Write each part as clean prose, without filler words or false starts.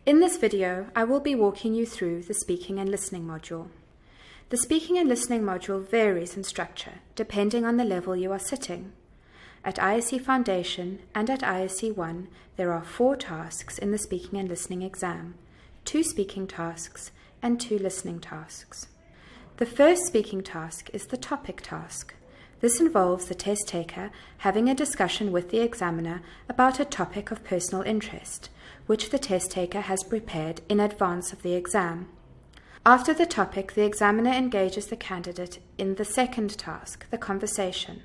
In this video, I will be walking you through the Speaking and Listening module. The Speaking and Listening module varies in structure depending on the level you are sitting. At ISE Foundation and at ISE 1, there are 4 tasks in the Speaking and Listening exam, 2 speaking tasks and 2 listening tasks. The first speaking task is the topic task. This involves the test taker having a discussion with the examiner about a topic of personal interest, which the test taker has prepared in advance of the exam. After the topic, the examiner engages the candidate in the second task, the conversation,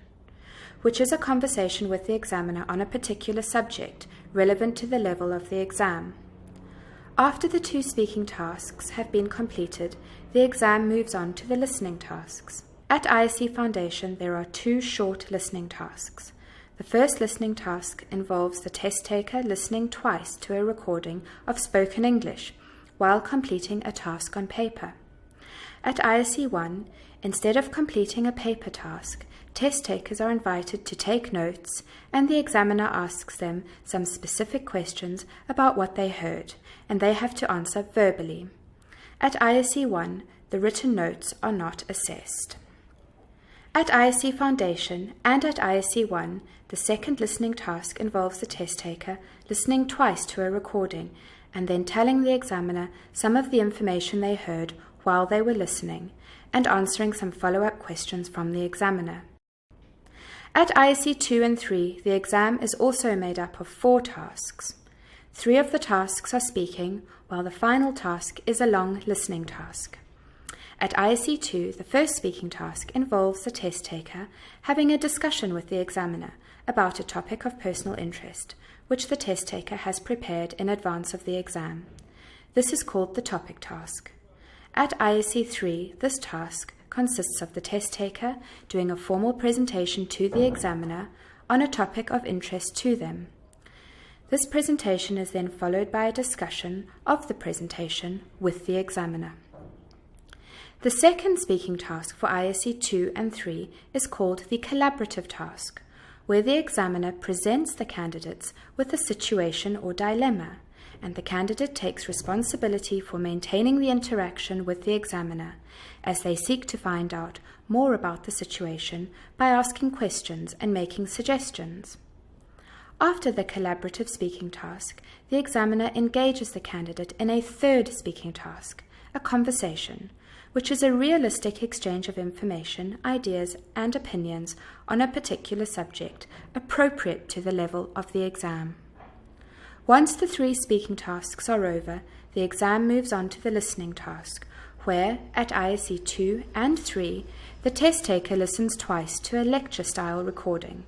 which is a conversation with the examiner on a particular subject relevant to the level of the exam. After the 2 speaking tasks have been completed, the exam moves on to the listening tasks. At ISE Foundation, there are 2 short listening tasks. The first listening task involves the test taker listening twice to a recording of spoken English while completing a task on paper. At ISE 1, instead of completing a paper task, test takers are invited to take notes, and the examiner asks them some specific questions about what they heard, and they have to answer verbally. At ISE 1, the written notes are not assessed. At ISE Foundation and at ISE 1, the second listening task involves the test taker listening twice to a recording and then telling the examiner some of the information they heard while they were listening and answering some follow-up questions from the examiner. At ISE 2 and 3, the exam is also made up of 4 tasks. 3 of the tasks are speaking, while the final task is a long listening task. At ISE 2, the first speaking task involves the test taker having a discussion with the examiner about a topic of personal interest, which the test taker has prepared in advance of the exam. This is called the topic task. At ISE 3, this task consists of the test taker doing a formal presentation to the examiner on a topic of interest to them. This presentation is then followed by a discussion of the presentation with the examiner. The second speaking task for ISE 2 and 3 is called the collaborative task, where the examiner presents the candidates with a situation or dilemma, and the candidate takes responsibility for maintaining the interaction with the examiner as they seek to find out more about the situation by asking questions and making suggestions. After the collaborative speaking task, the examiner engages the candidate in a third speaking task, a conversation, which is a realistic exchange of information, ideas, and opinions on a particular subject appropriate to the level of the exam. Once the 3 speaking tasks are over, the exam moves on to the listening task, where, at ISE 2 and 3, the test taker listens twice to a lecture-style recording.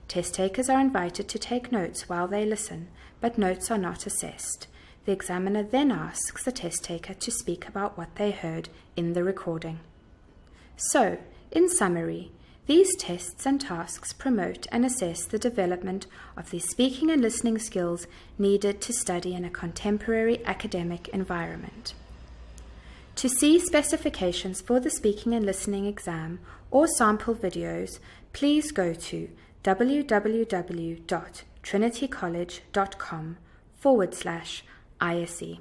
Test takers are invited to take notes while they listen, but notes are not assessed. The examiner then asks the test taker to speak about what they heard in the recording. So, in summary, these tests and tasks promote and assess the development of the speaking and listening skills needed to study in a contemporary academic environment. To see specifications for the speaking and listening exam or sample videos, please go to www.trinitycollege.com/ISE.